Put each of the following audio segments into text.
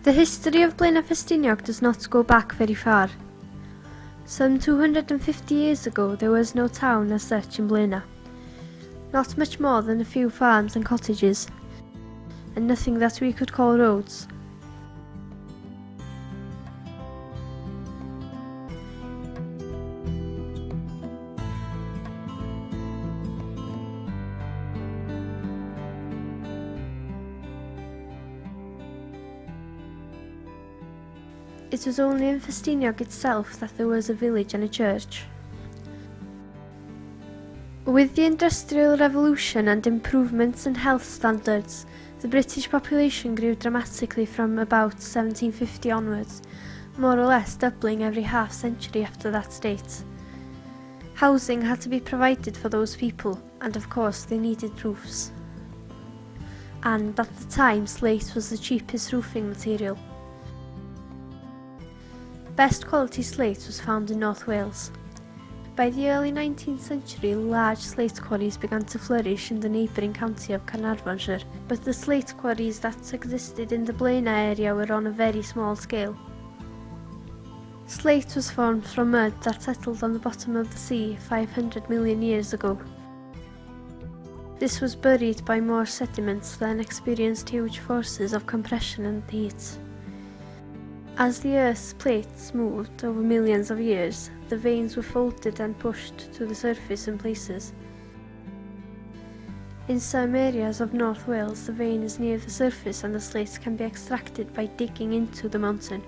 The history of Blaenau Ffestiniog does not go back very far. Some 250 years ago there was no town as such in Blaenau. Not much more than a few farms and cottages, and nothing that we could call roads. It was only in Ffestiniog itself that there was a village and a church. With the Industrial Revolution and improvements in health standards, the British population grew dramatically from about 1750 onwards, more or less doubling every half century after that date. Housing had to be provided for those people, and of course they needed roofs. And at the time, slate was the cheapest roofing material. Best quality slate was found in North Wales. By the early 19th century, large slate quarries began to flourish in the neighbouring county of Carnarvonshire, but the slate quarries that existed in the Blaenau area were on a very small scale. Slate was formed from mud that settled on the bottom of the sea 500 million years ago. This was buried by more sediments that experienced huge forces of compression and heat. As the Earth's plates moved over millions of years, the veins were folded and pushed to the surface in places. In some areas of North Wales, the vein is near the surface and the slate can be extracted by digging into the mountain.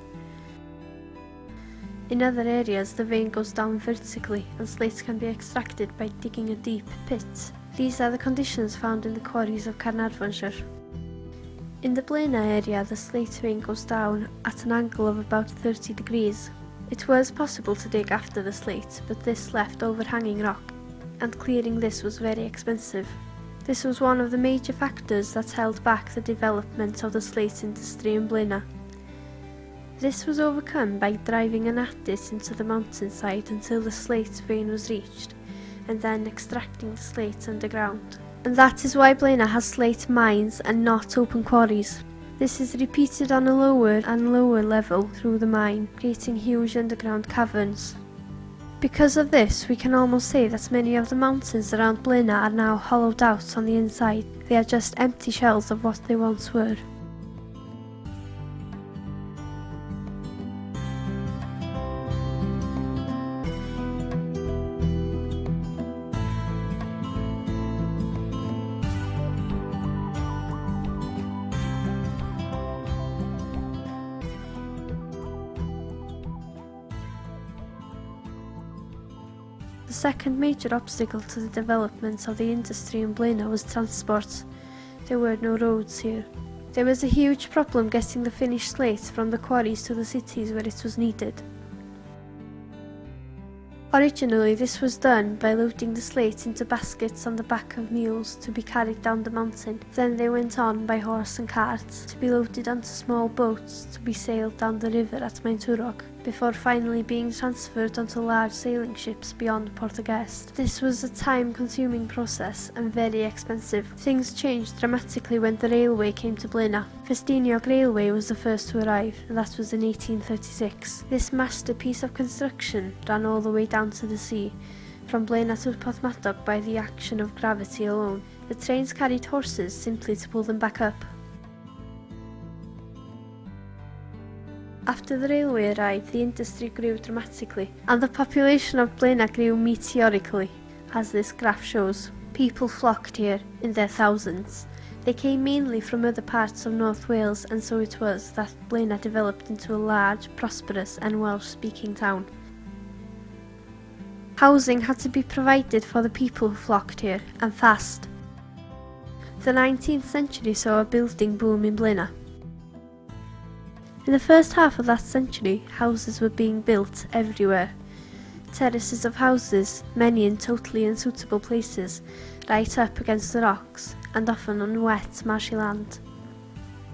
In other areas, the vein goes down vertically and slate can be extracted by digging a deep pit. These are the conditions found in the quarries of Carnarvonshire. In the Blaenau area, the slate vein goes down at an angle of about 30 degrees. It was possible to dig after the slate, but this left overhanging rock, and clearing this was very expensive. This was one of the major factors that held back the development of the slate industry in Blaenau. This was overcome by driving an adit into the mountainside until the slate vein was reached, and then extracting the slate underground. And that is why Blaenau has slate mines and not open quarries. This is repeated on a lower and lower level through the mine, creating huge underground caverns. Because of this, we can almost say that many of the mountains around Blaenau are now hollowed out on the inside. They are just empty shells of what they once were. The second major obstacle to the development of the industry in Blaenau was transport. There were no roads here. There was a huge problem getting the finished slate from the quarries to the cities where it was needed. Originally, this was done by loading the slate into baskets on the back of mules to be carried down the mountain. Then they went on by horse and carts to be loaded onto small boats to be sailed down the river at Cymdeithas, before finally being transferred onto large sailing ships beyond Portuguese. This was a time-consuming process and very expensive. Things changed dramatically when the railway came to Blaenau. Ffestiniog Railway was the first to arrive, and that was in 1836. This masterpiece of construction ran all the way down to the sea, from Blaenau to Porthmadog by the action of gravity alone. The trains carried horses simply to pull them back up. After the railway arrived, the industry grew dramatically, and the population of Blaenau grew meteorically, as this graph shows. People flocked here in their thousands. They came mainly from other parts of North Wales, and so it was that Blaenau developed into a large, prosperous and Welsh-speaking town. Housing had to be provided for the people who flocked here, and fast. The 19th century saw a building boom in Blaenau. In the first half of that century, houses were being built everywhere. Terraces of houses, many in totally unsuitable places, right up against the rocks, and often on wet, marshy land.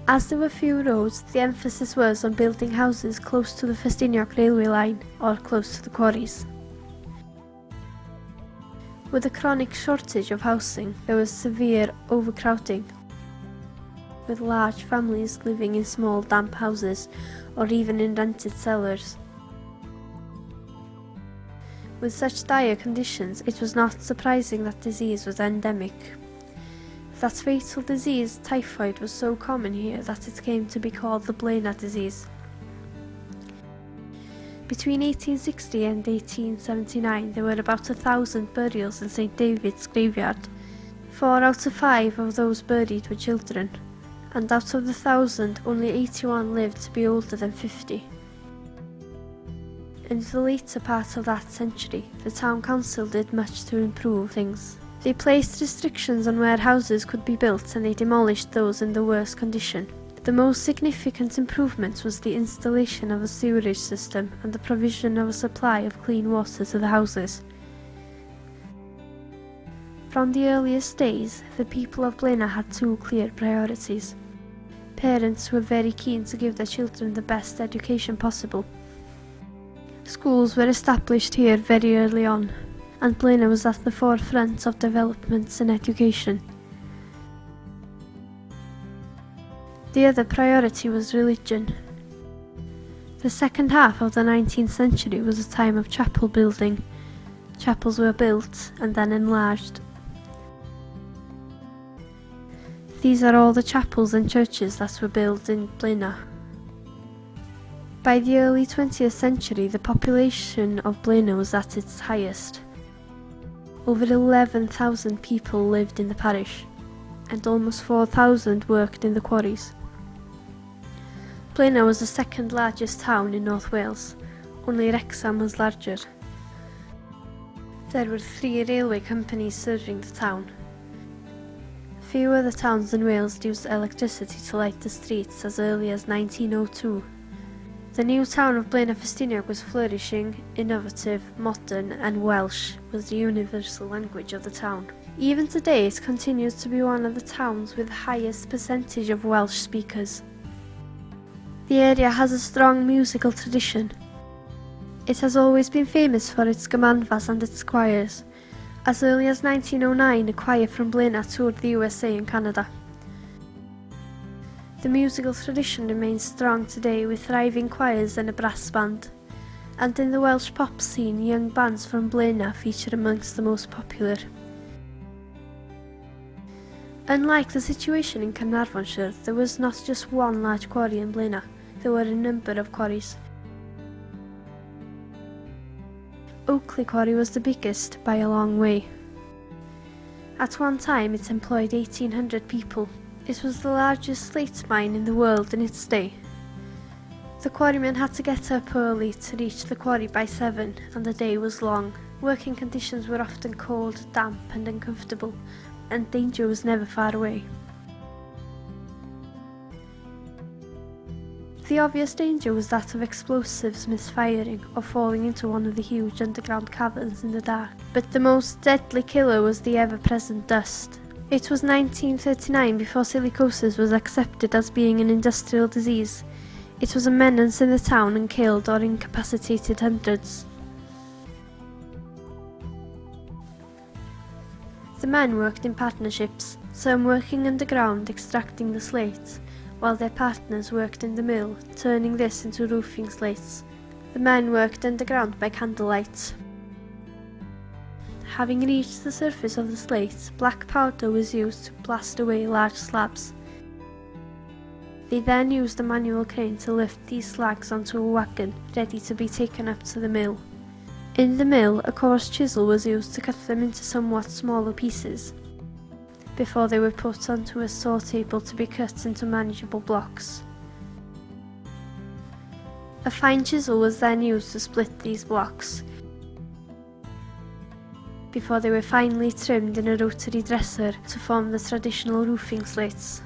As there were few roads, the emphasis was on building houses close to the Ffestiniog railway line, or close to the quarries. With a chronic shortage of housing, there was severe overcrowding. with large families living in small damp houses or even in rented cellars. With such dire conditions, it was not surprising that disease was endemic. That fatal disease, typhoid, was so common here that it came to be called the Blaenau disease. Between 1860 and 1879, there were about 1,000 burials in St. David's graveyard. 4 out of 5 of those buried were children, and out of the 1,000, only 81 lived to be older than 50. In the later part of that century, the town council did much to improve things. They placed restrictions on where houses could be built, and they demolished those in the worst condition. The most significant improvement was the installation of a sewerage system and the provision of a supply of clean water to the houses. From the earliest days, the people of Blaenau had 2 clear priorities. Parents were very keen to give their children the best education possible. Schools were established here very early on, and Blaenau was at the forefront of developments in education. The other priority was religion. The second half of the 19th century was a time of chapel building. Chapels were built and then enlarged. These are all the chapels and churches that were built in Blaenau. By the early 20th century, the population of Blaenau was at its highest. Over 11,000 people lived in the parish, and almost 4,000 worked in the quarries. Blaenau was the second largest town in North Wales, only Wrexham was larger. There were 3 railway companies serving the town. Few other towns in Wales used electricity to light the streets as early as 1902. The new town of Blaenau Ffestiniog was flourishing, innovative, modern, and Welsh was the universal language of the town. Even today, it continues to be one of the towns with the highest percentage of Welsh speakers. The area has a strong musical tradition. It has always been famous for its gymanfas and its choirs. As early as 1909, a choir from Blaenau toured the USA and Canada. The musical tradition remains strong today with thriving choirs and a brass band. And in the Welsh pop scene, young bands from Blaenau feature amongst the most popular. Unlike the situation in Carnarvonshire, there was not just one large quarry in Blaenau. There were a number of quarries. Oakley Quarry was the biggest by a long way. At one time it employed 1,800 people. It was the largest slate mine in the world in its day. The quarrymen had to get up early to reach the quarry by 7, and the day was long. Working conditions were often cold, damp and uncomfortable, and danger was never far away. The obvious danger was that of explosives misfiring or falling into one of the huge underground caverns in the dark. But the most deadly killer was the ever-present dust. It was 1939 before silicosis was accepted as being an industrial disease. It was a menace in the town and killed or incapacitated hundreds. The men worked in partnerships, some working underground extracting the slate, while their partners worked in the mill, turning this into roofing slates. The men worked underground by candlelight. Having reached the surface of the slate, black powder was used to blast away large slabs. They then used a manual crane to lift these slags onto a wagon, ready to be taken up to the mill. In the mill, a coarse chisel was used to cut them into somewhat smaller pieces, before they were put onto a saw table to be cut into manageable blocks. A fine chisel was then used to split these blocks, before they were finely trimmed in a rotary dresser to form the traditional roofing slates.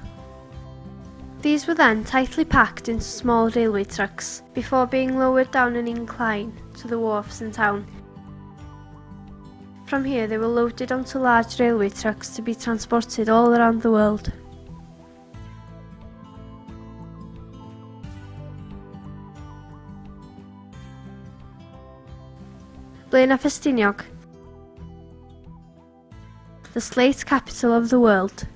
These were then tightly packed into small railway trucks, before being lowered down an incline to the wharves in town. From here they were loaded onto large railway trucks to be transported all around the world. Blaenau Ffestiniog, the slate capital of the world.